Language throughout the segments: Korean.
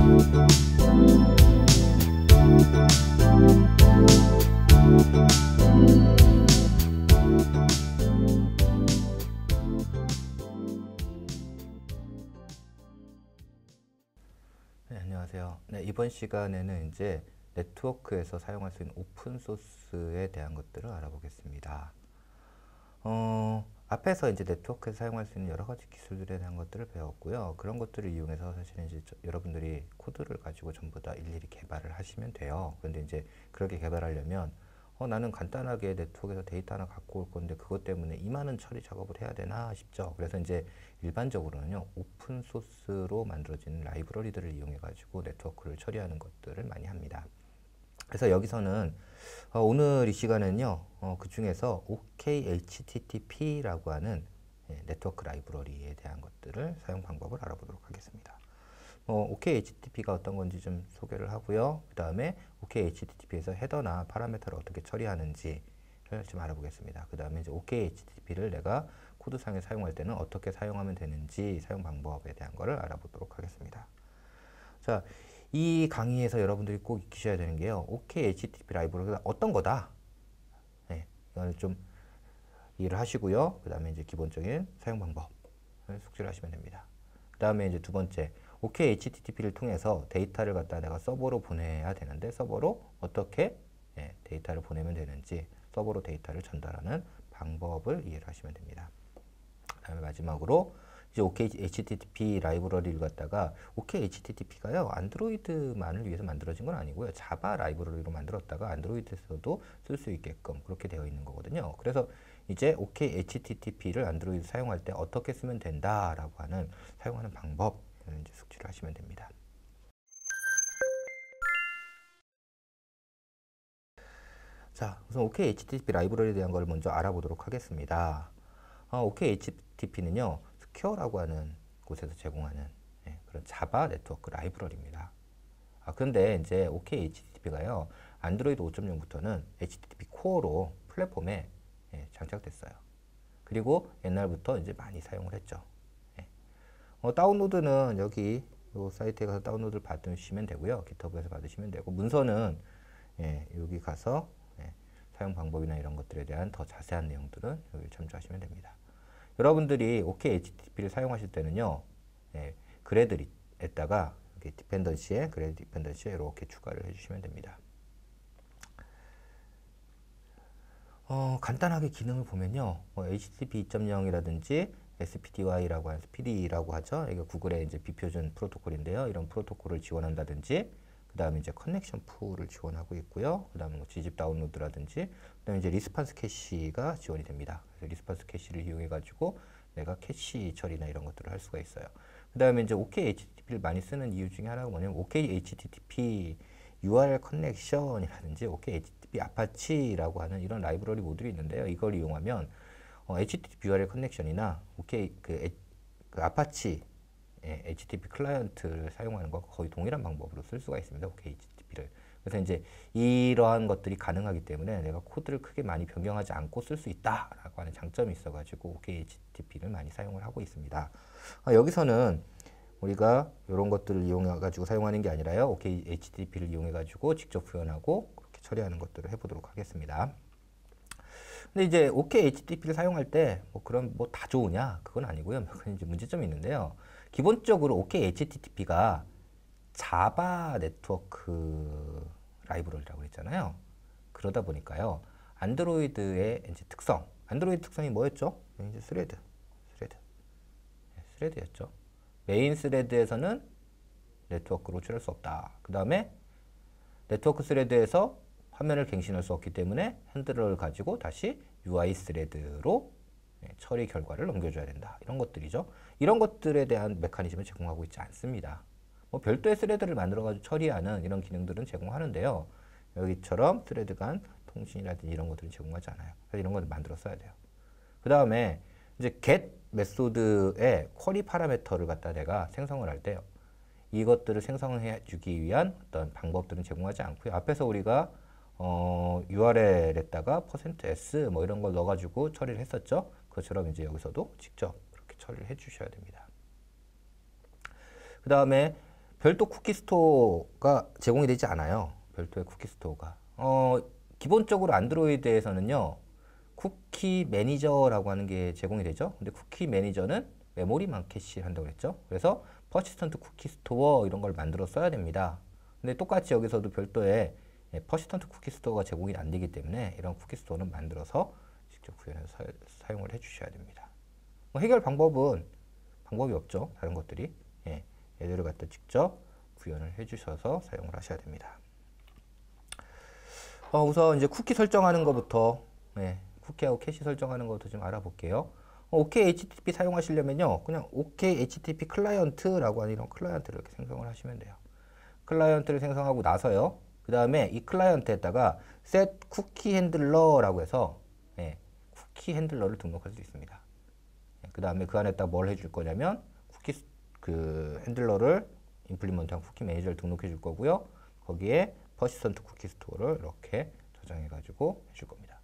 네, 안녕하세요. 네, 이번 시간에는 이제 네트워크에서 사용할 수 있는 오픈소스에 대한 것들을 알아보겠습니다. 앞에서 이제 네트워크에서 사용할 수 있는 여러 가지 기술들에 대한 것들을 배웠고요. 그런 것들을 이용해서 사실은 이제 여러분들이 코드를 가지고 전부 다 일일이 개발을 하시면 돼요. 그런데 이제 그렇게 개발하려면 나는 간단하게 네트워크에서 데이터 하나 갖고 올 건데 그것 때문에 이 많은 처리 작업을 해야 되나 싶죠. 그래서 이제 일반적으로는요, 오픈소스로 만들어진 라이브러리들을 이용해 가지고 네트워크를 처리하는 것들을 많이 합니다. 그래서 여기서는 오늘 이 시간에는요, 그 중에서 OKHTTP라고 하는 네트워크 라이브러리에 대한 것들을 사용 방법을 알아보도록 하겠습니다. OKHTTP가 어떤 건지 좀 소개를 하고요. 그 다음에 OKHTTP에서 헤더나 파라미터를 어떻게 처리하는지를 좀 알아보겠습니다. 그 다음에 이제 OKHTTP를 내가 코드상에 사용할 때는 어떻게 사용하면 되는지 사용 방법에 대한 거를 알아보도록 하겠습니다. 자, 이 강의에서 여러분들이 꼭 익히셔야 되는 게요, OKHTTP 라이브러리가 어떤 거다. 네, 이걸 좀 이해를 하시고요. 그 다음에 이제 기본적인 사용 방법을 숙지를 하시면 됩니다. 그 다음에 이제 두 번째, OKHTTP를 통해서 데이터를 갖다 내가 서버로 보내야 되는데 서버로 어떻게 데이터를 보내면 되는지, 서버로 데이터를 전달하는 방법을 이해를 하시면 됩니다. 그 다음에 마지막으로 이제 OKHTTP 라이브러리를 갖다가, OKHTTP가요 안드로이드만을 위해서 만들어진 건 아니고요, 자바 라이브러리로 만들었다가 안드로이드에서도 쓸 수 있게끔 그렇게 되어 있는 거거든요. 그래서 이제 OKHTTP를 안드로이드 사용할 때 어떻게 쓰면 된다라고 하는 사용하는 방법 이제 숙지를 하시면 됩니다. 자, 우선 OKHTTP 라이브러리에 대한 걸 먼저 알아보도록 하겠습니다. OKHTTP는요, 스퀘어라고 하는 곳에서 제공하는 그런 자바 네트워크 라이브러리입니다. 그런데 이제 OKHTTP가요, 안드로이드 5.0부터는 HTTP 코어로 플랫폼에 장착됐어요. 그리고 옛날부터 이제 많이 사용을 했죠. 다운로드는 여기 이 사이트에 가서 다운로드를 받으시면 되고요. 깃허브에서 받으시면 되고, 문서는 여기 가서 사용 방법이나 이런 것들에 대한 더 자세한 내용들은 여기 참조하시면 됩니다. 여러분들이 OKHTTP를 사용하실 때는요, 그레드에다가 이렇게 디펜던시에, 그레드 디펜던시에 이렇게 추가를 해주시면 됩니다. 간단하게 기능을 보면요, HTTP 2.0이라든지 SPDY라고 하는 SPD라고 하죠. 이게 구글의 이제 비표준 프로토콜인데요. 이런 프로토콜을 지원한다든지, 그 다음에 이제 커넥션 풀을 지원하고 있고요. 그 다음에 뭐 Gzip 다운로드라든지, 그 다음에 이제 리스판스 캐시가 지원이 됩니다. 그래서 리스판스 캐시를 이용해 가지고 내가 캐시 처리나 이런 것들을 할 수가 있어요. 그 다음에 이제 OKHTTP를 많이 쓰는 이유 중에 하나가 뭐냐면, OKHTTP URL 커넥션이라든지 OKHTTP 아파치라고 하는 이런 라이브러리 모듈이 있는데요. 이걸 이용하면 HTTP URL 커넥션이나 그 아파치 HTTP 클라이언트를 사용하는 것과 거의 동일한 방법으로 쓸 수가 있습니다. OKHTTP를. 그래서 이제 이러한 것들이 가능하기 때문에 내가 코드를 크게 많이 변경하지 않고 쓸 수 있다라고 하는 장점이 있어가지고 OKHTTP를 많이 사용을 하고 있습니다. 여기서는 우리가 이런 것들을 이용해 가지고 사용하는 게 아니라요, OKHTTP를 이용해 가지고 직접 구현하고 그렇게 처리하는 것들을 해보도록 하겠습니다. 근데 이제 OKHTTP를 사용할 때 뭐 그럼 뭐 다 좋으냐? 그건 아니고요. 그런 이제 문제점이 있는데요. 기본적으로 OKHTTP가 자바 네트워크 라이브러리라고 했잖아요. 그러다 보니까요, 안드로이드의 이제 특성, 안드로이드 특성이 뭐였죠? 이제 스레드였죠. 메인 스레드에서는 네트워크로 출할 수 없다. 그 다음에 네트워크 스레드에서 화면을 갱신할 수 없기 때문에 핸들러를 가지고 다시 UI 스레드로 처리 결과를 넘겨줘야 된다. 이런 것들이죠. 이런 것들에 대한 메커니즘을 제공하고 있지 않습니다. 뭐 별도의 스레드를 만들어가지고 처리하는 이런 기능들은 제공하는데요. 여기처럼 스레드 간 통신이라든지 이런 것들은 제공하지 않아요. 그래서 이런 것을 만들어 써야 돼요. 그 다음에 이제 get 메소드의 쿼리 파라미터를 갖다 내가 생성을 할 때요, 이것들을 생성해 주기 위한 어떤 방법들은 제공하지 않고요. 앞에서 우리가 URL에다가 %s 뭐 이런 걸 넣어가지고 처리를 했었죠. 그것처럼 이제 여기서도 직접 그렇게 처리를 해주셔야 됩니다. 그 다음에 별도 쿠키 스토어가 제공이 되지 않아요. 별도의 쿠키 스토어가. 기본적으로 안드로이드에서는요. 쿠키 매니저라고 하는 게 제공이 되죠. 근데 쿠키 매니저는 메모리만 캐시한다고 그랬죠. 그래서 퍼시스턴트 쿠키 스토어 이런 걸 만들어 써야 됩니다. 근데 똑같이 여기서도 별도의 퍼시스턴트 쿠키 스토어가 제공이 안 되기 때문에 이런 쿠키 스토어는 만들어서 직접 구현해서 사용을 해 주셔야 됩니다. 뭐 해결 방법이 없죠. 다른 것들이. 얘들을 갖다 직접 구현을 해 주셔서 사용을 하셔야 됩니다. 우선 이제 쿠키 설정하는 것부터 쿠키하고 캐시 설정하는 것도 좀 알아볼게요. OK HTTP 사용하시려면요. 그냥 OK HTTP 클라이언트라고 하는 이런 클라이언트를 이렇게 생성을 하시면 돼요. 클라이언트를 생성하고 나서요. 그 다음에 이 클라이언트에다가 set 쿠키 핸들러라고 해서 쿠키 핸들러를 등록할 수 있습니다. 그 다음에 그 안에다 뭘 해줄 거냐면 쿠키 그 핸들러를 임플리먼트한 쿠키 매니저를 등록해 줄 거고요. 거기에 퍼시스턴트 쿠키 스토어를 이렇게 저장해 가지고 해줄 겁니다.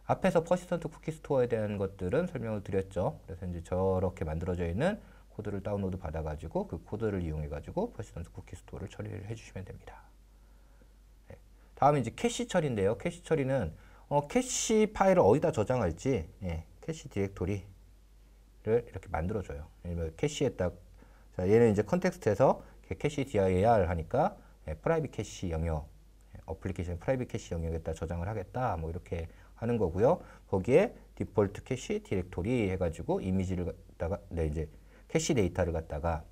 앞에서 퍼시스턴트 쿠키 스토어에 대한 것들은 설명을 드렸죠. 그래서 이제 저렇게 만들어져 있는 코드를 다운로드 받아 가지고 그 코드를 이용해 가지고 퍼시스턴트 쿠키 스토어를 처리를 해 주시면 됩니다. 다음에 이제 캐시 처리인데요. 캐시 처리는 캐시 파일을 어디다 저장할지 캐시 디렉토리를 이렇게 만들어줘요. 캐시에다 자, 얘는 이제 컨텍스트에서 캐시 dir 하니까 프라이빗 캐시 영역, 어플리케이션 프라이빗 캐시 영역에다 저장을 하겠다. 뭐 이렇게 하는 거고요. 거기에 디폴트 캐시 디렉토리 해가지고 이미지를 갖다가 이제 캐시 데이터를 갖다가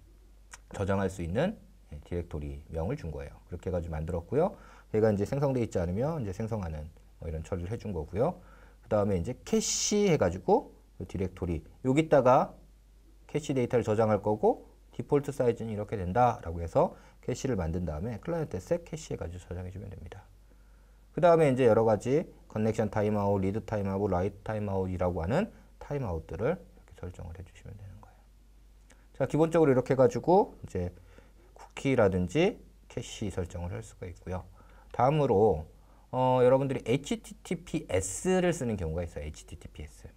저장할 수 있는 디렉토리 명을 준 거예요. 그렇게 해가지고 만들었고요. 얘가 이제 생성되어 있지 않으면 이제 생성하는 뭐 이런 처리를 해준 거고요. 그 다음에 이제 캐시 해가지고 그 디렉토리 여기다가 캐시 데이터를 저장할 거고 디폴트 사이즈는 이렇게 된다라고 해서 캐시를 만든 다음에 클라이언트에 set 캐시 해가지고 저장해 주면 됩니다. 그 다음에 이제 여러 가지 커넥션 타임아웃, 리드 타임아웃, 라이트 타임아웃이라고 하는 타임아웃들을 이렇게 설정을 해주시면 되는 거예요. 자, 기본적으로 이렇게 해가지고 이제 쿠키라든지 캐시 설정을 할 수가 있고요. 다음으로 여러분들이 HTTPS를 쓰는 경우가 있어요. HTTPS.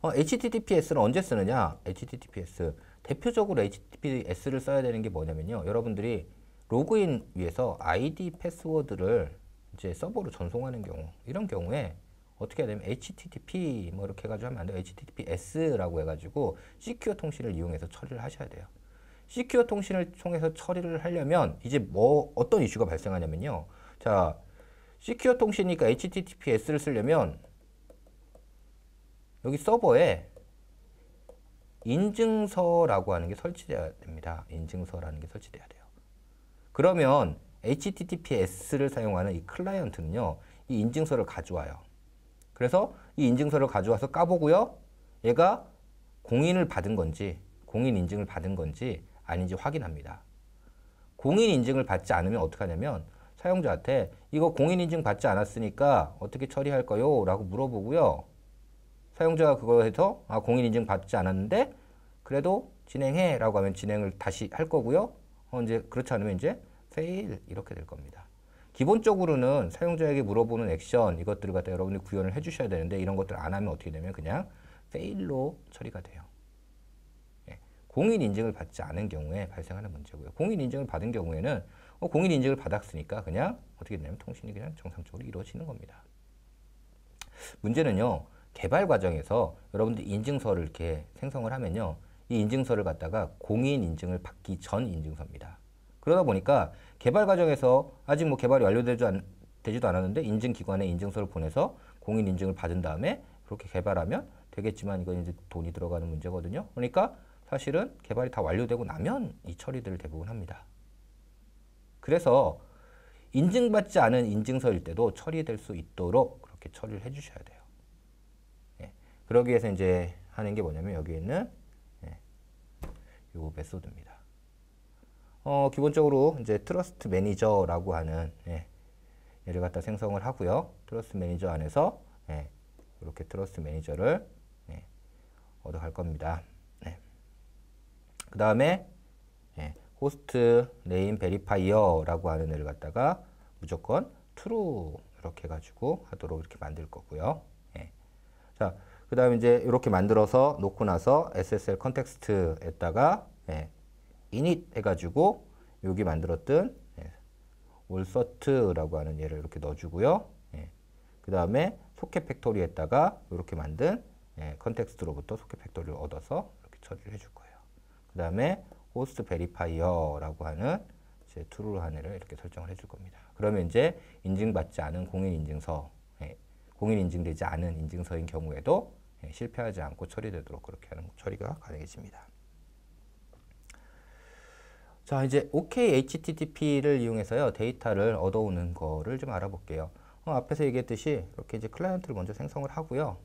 HTTPS는 언제 쓰느냐? HTTPS 대표적으로 HTTPS를 써야 되는 게 뭐냐면요. 여러분들이 로그인 위해서 아이디 패스워드를 이제 서버로 전송하는 경우 이런 경우에 어떻게 해야 되면 HTTP 뭐 이렇게 해가지고 하면 안 돼요. HTTPS라고 해가지고 시큐어 통신을 이용해서 처리를 하셔야 돼요. 시큐어 통신을 통해서 처리를 하려면 이제 뭐 어떤 이슈가 발생하냐면요. 자, 시큐어 통신이니까 HTTPS를 쓰려면 여기 서버에 인증서라고 하는 게 설치돼야 됩니다. 인증서라는 게 설치돼야 돼요. 그러면 HTTPS를 사용하는 이 클라이언트는요. 이 인증서를 가져와요. 그래서 이 인증서를 가져와서 까보고요. 얘가 공인을 받은 건지 공인 인증을 받은 건지 아닌지 확인합니다. 공인 인증을 받지 않으면 어떻게 하냐면 사용자한테 이거 공인 인증 받지 않았으니까 어떻게 처리할까요? 라고 물어보고요. 사용자가 그거 해서 공인 인증 받지 않았는데 그래도 진행해 라고 하면 진행을 다시 할 거고요. 이제 그렇지 않으면 이제 fail 이렇게 될 겁니다. 기본적으로는 사용자에게 물어보는 액션 이것들을 갖다 여러분이 구현을 해 주셔야 되는데 이런 것들 안 하면 어떻게 되면 그냥 fail로 처리가 돼요. 공인 인증을 받지 않은 경우에 발생하는 문제고요. 공인 인증을 받은 경우에는 공인 인증을 받았으니까 그냥 어떻게 되냐면 통신이 그냥 정상적으로 이루어지는 겁니다. 문제는요. 개발 과정에서 여러분들 인증서를 이렇게 생성을 하면요. 이 인증서를 갖다가 공인 인증을 받기 전 인증서입니다. 그러다 보니까 개발 과정에서 아직 뭐 개발이 완료되지도 않았는데 인증기관에 인증서를 보내서 공인 인증을 받은 다음에 그렇게 개발하면 되겠지만 이건 이제 돈이 들어가는 문제거든요. 그러니까 사실은 개발이 다 완료되고 나면 이 처리들을 대부분 합니다. 그래서 인증받지 않은 인증서일 때도 처리될 수 있도록 그렇게 처리를 해주셔야 돼요. 그러기 위해서 이제 하는 게 뭐냐면 여기 있는 요 메소드입니다. 기본적으로 이제 트러스트 매니저라고 하는 얘를 갖다 생성을 하고요. 트러스트 매니저 안에서 이렇게 트러스트 매니저를 얻어갈 겁니다. 그 다음에 호스트 네임 베리파이어라고 하는 애를 갖다가 무조건 true 이렇게 해가지고 하도록 이렇게 만들 거고요. 자, 그 다음에 이제 이렇게 만들어서 놓고 나서 SSL 컨텍스트에다가 init 해가지고 여기 만들었던 allcert라고 하는 얘를 이렇게 넣어주고요. 그 다음에 소켓 팩토리에다가 이렇게 만든 컨텍스트로부터 소켓 팩토리를 얻어서 이렇게 처리를 해줄 거예요. 그 다음에 호스트 베리파이어라고 하는 이제 true 하나를 이렇게 설정을 해줄 겁니다. 그러면 이제 인증받지 않은 공인 인증서, 공인 인증되지 않은 인증서인 경우에도 실패하지 않고 처리되도록 그렇게 하는 처리가 가능해집니다. 자, 이제 OK HTTP를 이용해서요, 데이터를 얻어오는 거를 좀 알아볼게요. 앞에서 얘기했듯이 이렇게 이제 클라이언트를 먼저 생성을 하고요.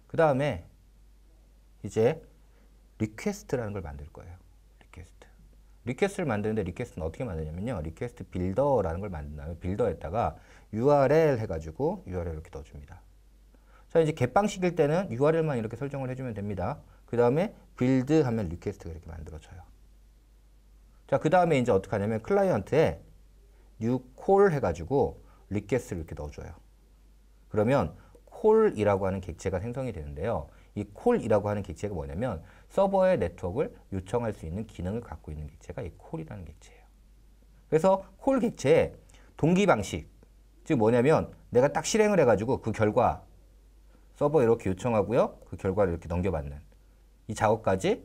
그 다음에 이제 리퀘스트라는 걸 만들 거예요. 리퀘스트를 만드는데 리퀘스트는 어떻게 만드냐면요. 리퀘스트 빌더라는 걸 만든 다음에 빌더에다가 URL 해가지고 URL 이렇게 넣어줍니다. 자, 이제 get 방식일 때는 URL만 이렇게 설정을 해주면 됩니다. 그 다음에 빌드 하면 리퀘스트가 이렇게 만들어져요. 자, 그 다음에 이제 어떻게 하냐면 클라이언트에 new call 해가지고 리퀘스트를 이렇게 넣어줘요. 그러면 call이라고 하는 객체가 생성이 되는데요. 이 call이라고 하는 객체가 뭐냐면 서버의 네트워크를 요청할 수 있는 기능을 갖고 있는 객체가 이 call이라는 객체예요. 그래서 call 객체의 동기 방식, 즉 뭐냐면 내가 딱 실행을 해가지고 그 결과 서버에 이렇게 요청하고요. 그 결과를 이렇게 넘겨받는 이 작업까지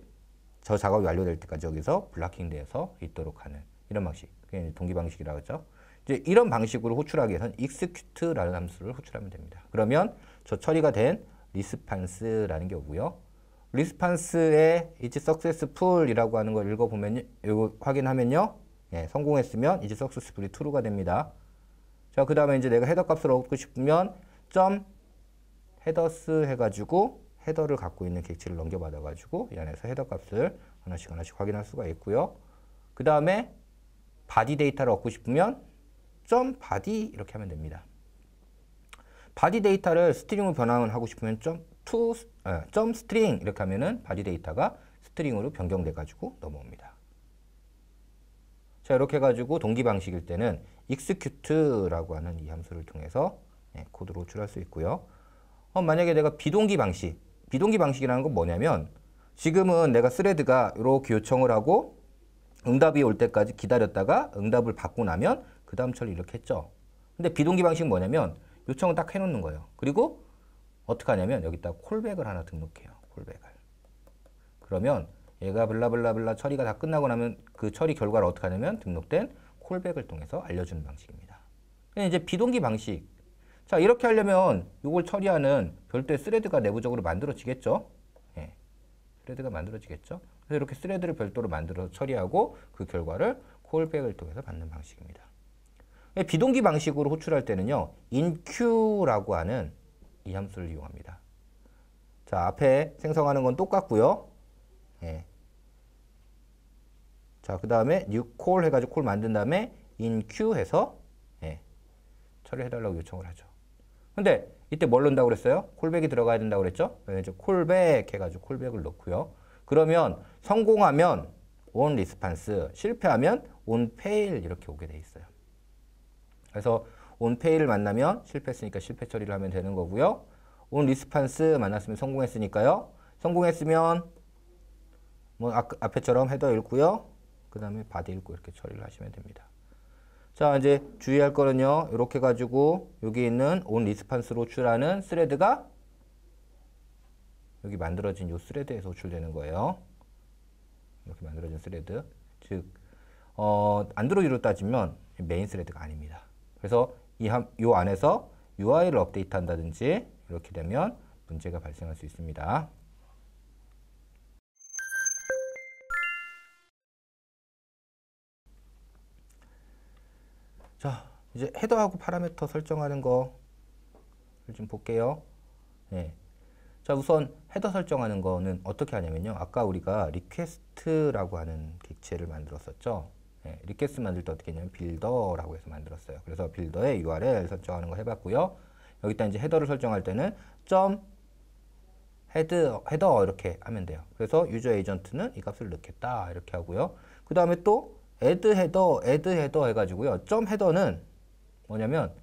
저 작업이 완료될 때까지 여기서 블락킹돼서 있도록 하는 이런 방식. 그게 동기 방식이라고 하죠. 이제 이런 방식으로 호출하기 위해서는 execute라는 함수를 호출하면 됩니다. 그러면 저 처리가 된 리스판스라는 게 오고요. 리스판스의 is successful이라고 하는 걸 읽어보면 이거 확인하면요. 성공했으면 is successfully true가 됩니다. 자, 그 다음에 이제 내가 헤더 값을 얻고 싶으면 headers 해가지고 헤더를 갖고 있는 객체를 넘겨받아가지고 이 안에서 헤더 값을 하나씩 확인할 수가 있고요. 그 다음에 바디 데이터를 얻고 싶으면 .body 이렇게 하면 됩니다. 바디 데이터를 스트링으로 변환하고 싶으면 .string 이렇게 하면은 바디 데이터가 스트링으로 변경돼가지고 넘어옵니다. 자, 이렇게 해가지고 동기 방식일 때는 execute라고 하는 이 함수를 통해서 코드를 호출할 수 있고요. 만약에 내가 비동기 방식이라는 건 뭐냐면 지금은 내가 스레드가 이렇게 요청을 하고 응답이 올 때까지 기다렸다가 응답을 받고 나면 그 다음 처리 이렇게 했죠. 근데 비동기 방식은 뭐냐면 요청을 딱 해놓는 거예요. 그리고 어떻게 하냐면 여기다가 콜백을 하나 등록해요. 콜백을. 그러면 얘가 블라블라블라 처리가 다 끝나고 나면 그 처리 결과를 어떻게 하냐면 등록된 콜백을 통해서 알려주는 방식입니다. 이제 비동기 방식. 자, 이렇게 하려면 이걸 처리하는 별도의 스레드가 내부적으로 만들어지겠죠. 스레드가 만들어지겠죠. 그래서 이렇게 스레드를 별도로 만들어서 처리하고 그 결과를 콜백을 통해서 받는 방식입니다. 비동기 방식으로 호출할 때는요. inQ라고 하는 이 함수를 이용합니다. 자, 앞에 생성하는 건 똑같고요. 자, 그 다음에 new call 해가지고 콜 만든 다음에 inQ 해서 처리해달라고 요청을 하죠. 근데 이때 뭘 넣는다고 그랬어요? 콜백이 들어가야 된다고 그랬죠? 그래서 콜백 해가지고 콜백을 넣고요. 그러면 성공하면 on response, 실패하면 on fail 이렇게 오게 돼 있어요. 그래서 on fail을 만나면 실패했으니까 실패 처리를 하면 되는 거고요. on response 만났으면 성공했으니까요. 성공했으면 뭐 앞에처럼 헤더 읽고요. 그 다음에 바디 읽고 이렇게 처리를 하시면 됩니다. 자, 이제 주의할 거는요. 이렇게 가지고 여기 있는 on response로 호출하는 스레드가 여기 만들어진 이 스레드에서 호출되는 거예요. 이렇게 만들어진 스레드. 즉 안드로이드로 따지면 메인 스레드가 아닙니다. 그래서 이 안에서 UI를 업데이트 한다든지 이렇게 되면 문제가 발생할 수 있습니다. 자, 이제 헤더하고 파라미터 설정하는 거를 좀 볼게요. 자, 우선 헤더 설정하는 거는 어떻게 하냐면요. 아까 우리가 리퀘스트라고 하는 객체를 만들었었죠. 리퀘스트 만들 때 어떻게 했냐면 빌더라고 해서 만들었어요. 그래서 빌더에 URL 설정하는 거 해봤고요. 여기다 이제 헤더를 설정할 때는 헤더 이렇게 하면 돼요. 그래서 유저 에이전트는 이 값을 넣겠다 이렇게 하고요. 그 다음에 또 add 헤더 해가지고요. 헤더는 뭐냐면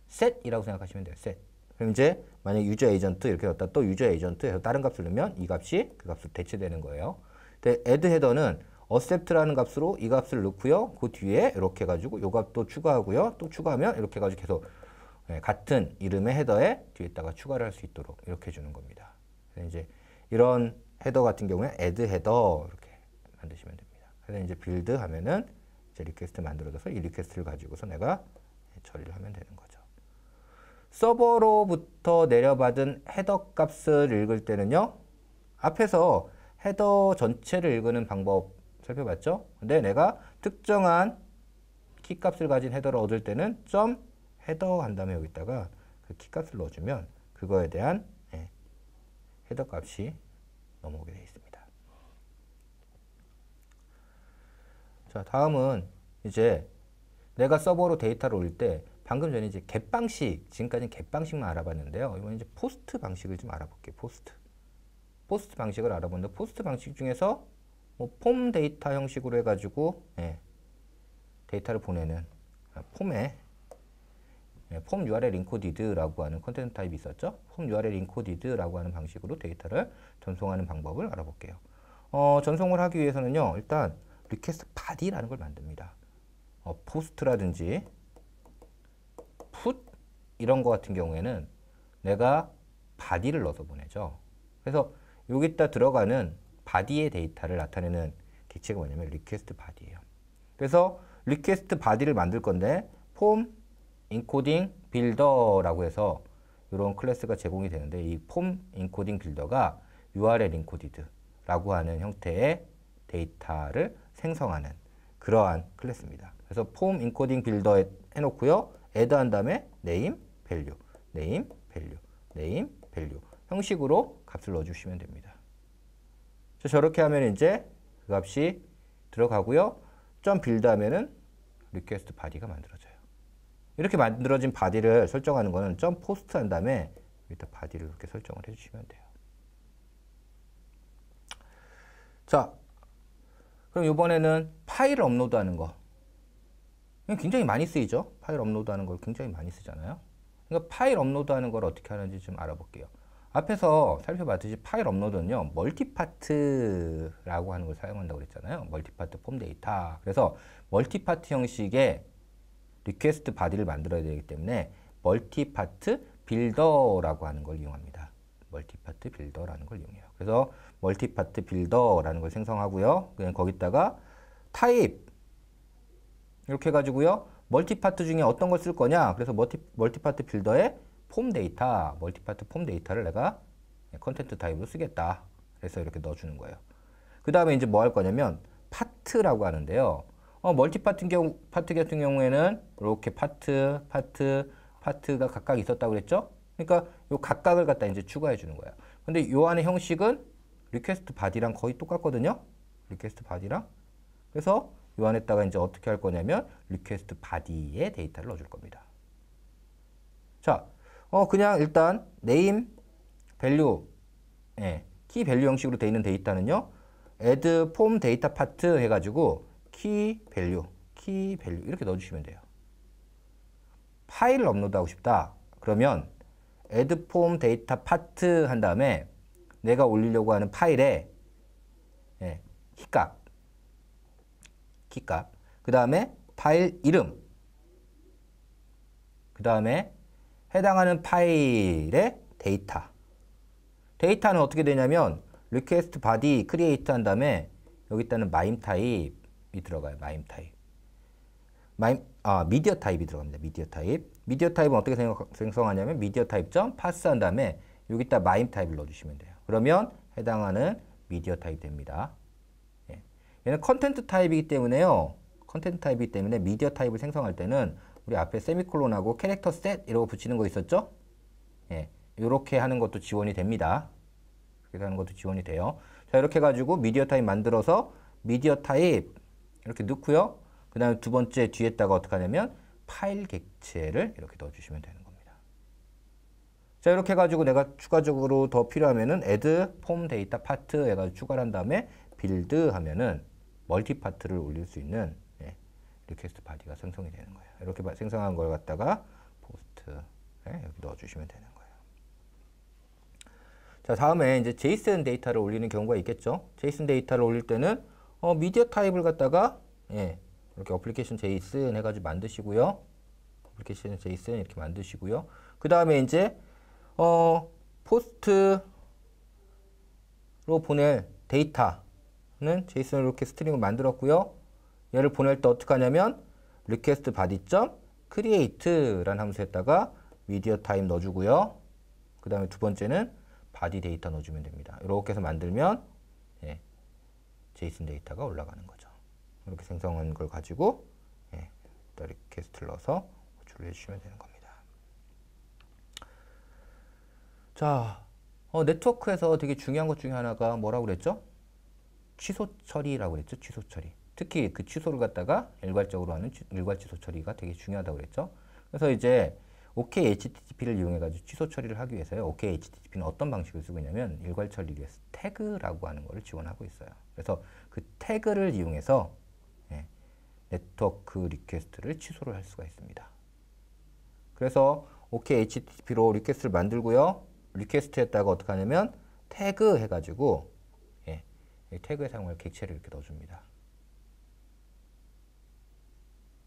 set이라고 생각하시면 돼요. set. 그럼 이제 만약 유저 에이전트 이렇게 넣었다 또 유저 에이전트 해서 다른 값을 넣으면 이 값이 그 값으로 대체되는 거예요. 근데 add 헤더는 accept라는 값으로 이 값을 넣고요. 그 뒤에 이렇게 해가지고 요 값도 추가하고요. 또 추가하면 이렇게 해가지고 계속 같은 이름의 헤더에 뒤에다가 추가를 할 수 있도록 이렇게 해주는 겁니다. 그래서 이제 이런 헤더 같은 경우에 add 헤더 이렇게 만드시면 됩니다. 그래서 이제 빌드 하면은 이제 리퀘스트 만들어져서 이 리퀘스트를 가지고서 내가 처리를 하면 되는 거죠. 서버로부터 내려받은 헤더 값을 읽을 때는요. 앞에서 헤더 전체를 읽는 방법 살펴봤죠? 근데 내가 특정한 키 값을 가진 헤더를 얻을 때는 점 헤더 한 다음에 여기다가 그 키 값을 넣어주면 그거에 대한 헤더 값이 넘어오게 되어 있습니다. 자, 다음은 이제 내가 서버로 데이터를 올릴 때 방금 전에 이제 get 방식, 지금까지는 get 방식만 알아봤는데요. 이번에 이제 포스트 방식을 좀 알아볼게요. 포스트 방식을 알아보는데 포스트 방식 중에서 뭐 폼 데이터 형식으로 해가지고 데이터를 보내는 폼에 폼 URL encoded라고 하는 컨텐트 타입이 있었죠. 폼 URL encoded라고 하는 방식으로 데이터를 전송하는 방법을 알아볼게요. 전송을 하기 위해서는요. 일단 request body라는 걸 만듭니다. post라든지 put 이런 거 같은 경우에는 내가 body를 넣어서 보내죠. 그래서 여기다 들어가는 body의 데이터를 나타내는 객체가 뭐냐면 request body예요. 그래서 request body를 만들 건데 폼 인코딩 빌더라고 해서 이런 클래스가 제공이 되는데 이 폼 인코딩 빌더가 URL 인코디드라고 하는 형태의 데이터를 생성하는 그러한 클래스입니다. 그래서 폼 인코딩 빌더 해놓고요. add 한 다음에 name, value, name, value, name, value 형식으로 값을 넣어주시면 됩니다. 저렇게 하면 이제 그 값이 들어가고요. 점 빌드 하면은 request body가 만들어져요. 이렇게 만들어진 바디를 설정하는 거는 점 포스트 한 다음에 여기다 바디를 이렇게 설정을 해주시면 돼요. 자, 그럼 이번에는 파일을 업로드하는 거. 굉장히 많이 쓰이죠? 파일 업로드하는 걸 굉장히 많이 쓰잖아요. 그러니까 파일 업로드하는 걸 어떻게 하는지 좀 알아볼게요. 앞에서 살펴봤듯이 파일 업로드는요, 멀티파트라고 하는 걸 사용한다고 그랬잖아요. 멀티파트 폼 데이터. 그래서 멀티파트 형식의 리퀘스트 바디를 만들어야 되기 때문에 멀티파트 빌더라고 하는 걸 이용합니다. 멀티파트 빌더라는 걸 이용해요. 그래서 멀티파트 빌더라는 걸 생성하고요. 그냥 거기다가 타입 이렇게 해가지고요. 멀티파트 중에 어떤 걸 쓸 거냐? 그래서 멀티파트 빌더에 폼 데이터, 멀티파트 폼 데이터를 내가 컨텐트 타입으로 쓰겠다. 그래서 이렇게 넣어주는 거예요. 그 다음에 이제 뭐 할 거냐면 파트라고 하는데요. 멀티파트 같은 경우에는 이렇게 파트가 각각 있었다고 그랬죠? 그러니까 요 각각을 갖다 이제 추가해 주는 거예요. 근데 요 안에 형식은 리퀘스트 바디랑 거의 똑같거든요. 리퀘스트 바디랑. 그래서 요 안에다가 이제 어떻게 할 거냐면 리퀘스트 바디의 데이터를 넣어줄 겁니다. 자, 그냥 일단 name, value, 키 밸류 형식으로 되어 있는 데이터는요. add form data part 해가지고 키 밸류 이렇게 넣어주시면 돼요. 파일을 업로드하고 싶다. 그러면 add form data part 한 다음에 내가 올리려고 하는 파일에 키값, 그 다음에 파일 이름, 그 다음에 해당하는 파일의 데이터는 어떻게 되냐면 request body create 한 다음에 여기 있다는 mime 타입이 들어가요. mime 타입. 미디어 타입이 들어갑니다. 미디어 타입. 미디어 타입은 어떻게 생성하냐면 미디어 타입 점 pass 한 다음에 여기다 mime 타입을 넣어주시면 돼요. 그러면 해당하는 미디어 타입 됩니다. 얘는 컨텐트 타입이기 때문에요. 컨텐트 타입이기 때문에 미디어 타입을 생성할 때는 우리 앞에 세미콜론하고 캐릭터 셋 이러고 붙이는 거 있었죠? 이렇게 하는 것도 지원이 됩니다. 이렇게 하는 것도 지원이 돼요. 자, 이렇게 해가지고 미디어 타입 만들어서 미디어 타입 이렇게 넣고요. 그 다음에 두 번째 뒤에다가 어떻게 하냐면 파일 객체를 이렇게 넣어주시면 되는 겁니다. 자, 이렇게 해가지고 내가 추가적으로 더 필요하면은 add form data part 해가지고 추가를 한 다음에 build 하면은 멀티파트를 올릴 수 있는 리퀘스트 바디가 생성이 되는 거예요. 이렇게 생성한 걸 갖다가 포스트 여기 넣어주시면 되는 거예요. 자, 다음에 이제 제이슨 데이터를 올리는 경우가 있겠죠. 제이슨 데이터를 올릴 때는 미디어 타입을 갖다가 이렇게 어플리케이션 JSON 해가지고 만드시고요. 어플리케이션 JSON 이렇게 만드시고요. 그 다음에 이제 포스트로 보낼 데이터는 JSON으로 이렇게 스트링을 만들었고요. 얘를 보낼 때 어떻게 하냐면 request body create라는 함수에다가 미디어 타입 넣어주고요. 그 다음에 두 번째는 body 데이터 넣어주면 됩니다. 이렇게 해서 만들면 JSON 데이터가 올라가는 거죠. 이렇게 생성한 걸 가지고 리퀘스트를 넣어서 호출을 해주시면 되는 겁니다. 자, 네트워크에서 되게 중요한 것 중에 하나가 뭐라고 그랬죠? 취소 처리라고 그랬죠? 취소 처리. 특히 그 취소를 갖다가 일괄적으로 하는 일괄 취소 처리가 되게 중요하다고 그랬죠? 그래서 이제 OKHTTP를 이용해가지고 취소 처리를 하기 위해서요. OKHTTP는 어떤 방식을 쓰고 있냐면 일괄 처리를 위해서 태그라고 하는 것을 지원하고 있어요. 그래서 그 태그를 이용해서 네트워크 리퀘스트를 취소를 할 수가 있습니다. 그래서 OKHTTP로 리퀘스트를 만들고요. 리퀘스트에다가 어떻게 하냐면 태그 해가지고 태그에 사용할 객체를 이렇게 넣어줍니다.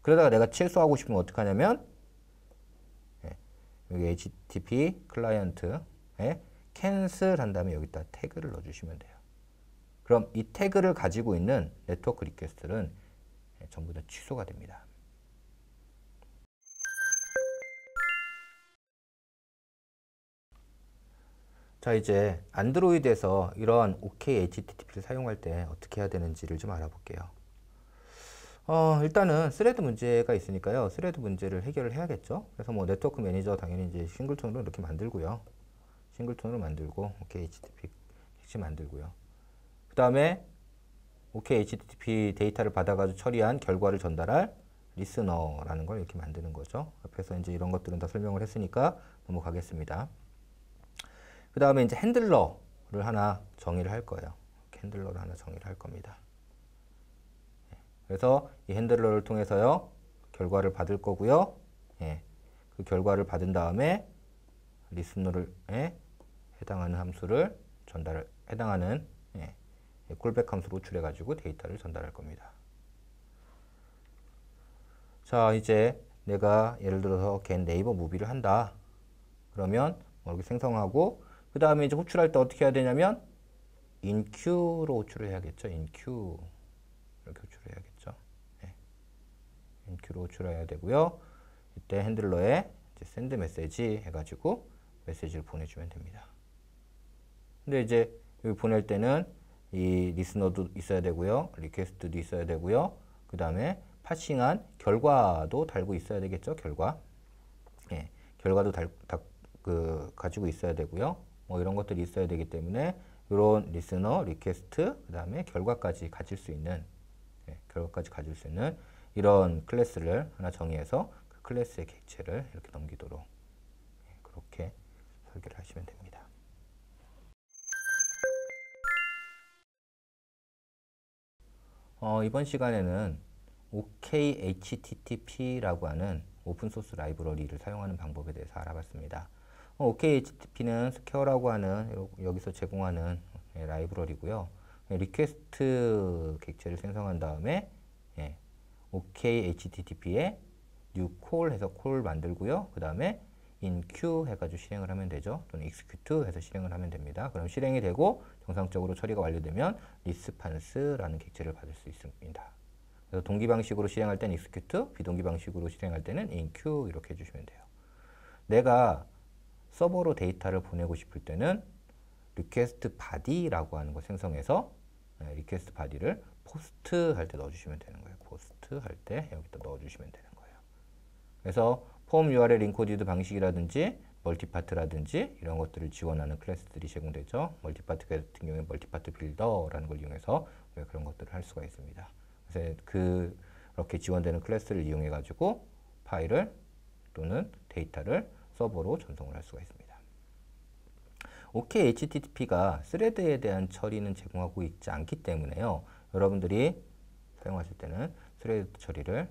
그러다가 내가 취소하고 싶으면 어떻게 하냐면 여기 HTTP 클라이언트에 cancel 한 다음에 여기다 태그를 넣어주시면 돼요. 그럼 이 태그를 가지고 있는 네트워크 리퀘스트는 전부 다 취소가 됩니다. 자, 이제 안드로이드에서 이런 OKHTTP를 사용할 때 어떻게 해야 되는지를 좀 알아볼게요. 일단은 스레드 문제가 있으니까요. 스레드 문제를 해결을 해야겠죠. 그래서 뭐 네트워크 매니저 당연히 이제 싱글톤으로 이렇게 만들고요. 싱글톤으로 만들고 OKHTTP 객체 만들고요. 그 다음에 OKHTTP 데이터를 받아가지고 처리한 결과를 전달할 리스너라는 걸 이렇게 만드는 거죠. 앞에서 이제 이런 것들은 다 설명을 했으니까 넘어가겠습니다. 그 다음에 이제 핸들러를 하나 정의를 할 거예요. 핸들러를 하나 정의를 할 겁니다. 그래서 이 핸들러를 통해서요, 결과를 받을 거고요. 그 결과를 받은 다음에 리스너에 해당하는 함수를 해당하는 콜백 함수로 호출해가지고 데이터를 전달할 겁니다. 자, 이제 내가 예를 들어서 get 네이버 무비를 한다. 그러면 이렇게 생성하고 그 다음에 이제 호출할 때 어떻게 해야 되냐면 inQ로 호출을 해야겠죠. inQ 이렇게 호출을 해야겠죠. inQ로 호출해야 되고요. 이때 핸들러에 이제 send 메시지 해가지고 메시지를 보내주면 됩니다. 근데 이제 여기 보낼 때는 이 리스너도 있어야 되고요. 리퀘스트도 있어야 되고요. 그 다음에 파싱한 결과도 달고 있어야 되겠죠. 결과도 가지고 있어야 되고요. 뭐 이런 것들이 있어야 되기 때문에 이런 리스너, 리퀘스트, 그 다음에 결과까지 가질 수 있는 이런 클래스를 하나 정의해서 그 클래스의 객체를 이렇게 넘기도록 그렇게 설계를 하시면 됩니다. 이번 시간에는 OKHTTP라고 하는 오픈소스 라이브러리를 사용하는 방법에 대해서 알아봤습니다. OKHTTP는 스퀘어라고 하는 여기서 제공하는 라이브러리고요. 리퀘스트 객체를 생성한 다음에 OKHTTP에 new call 해서 call 만들고요. 그 다음에 inQ 해가지고 실행을 하면 되죠. 또는 execute 해서 실행을 하면 됩니다. 그럼 실행이 되고 정상적으로 처리가 완료되면 리스판스라는 객체를 받을 수 있습니다. 그래서 동기 방식으로 실행할 때는 execute, 비동기 방식으로 실행할 때는 inQ 이렇게 해주시면 돼요. 내가 서버로 데이터를 보내고 싶을 때는 request body라고 하는 거 생성해서 request body를 post 할 때 넣어주시면 되는 거예요. post 할 때 여기다 넣어주시면 되는 거예요. 그래서 폼 URL 인코디드 방식이라든지 멀티파트라든지 이런 것들을 지원하는 클래스들이 제공되죠. 멀티파트 같은 경우에 멀티파트 빌더라는 걸 이용해서 우리가 그런 것들을 할 수가 있습니다. 그래서 그렇게 지원되는 클래스를 이용해 가지고 파일을 또는 데이터를 서버로 전송을 할 수가 있습니다. OKHTTP가 스레드에 대한 처리는 제공하고 있지 않기 때문에요. 여러분들이 사용하실 때는 스레드 처리를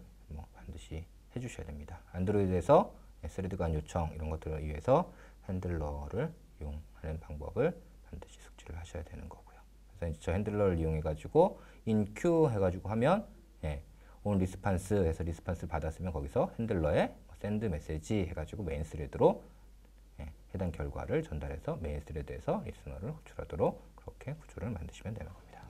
반드시 해주셔야 됩니다. 안드로이드에서 스레드 간 요청 이런 것들을 위해서 핸들러를 이용하는 방법을 반드시 숙지를 하셔야 되는 거고요. 그래서 저 핸들러를 이용해 가지고 인큐 해가지고 하면 온 리스판스 해서 리스판스를 받았으면 거기서 핸들러에 샌드 메시지 해가지고 메인 스레드로 해당 결과를 전달해서 메인 스레드에서 리스너를 호출하도록 그렇게 구조를 만드시면 되는 겁니다.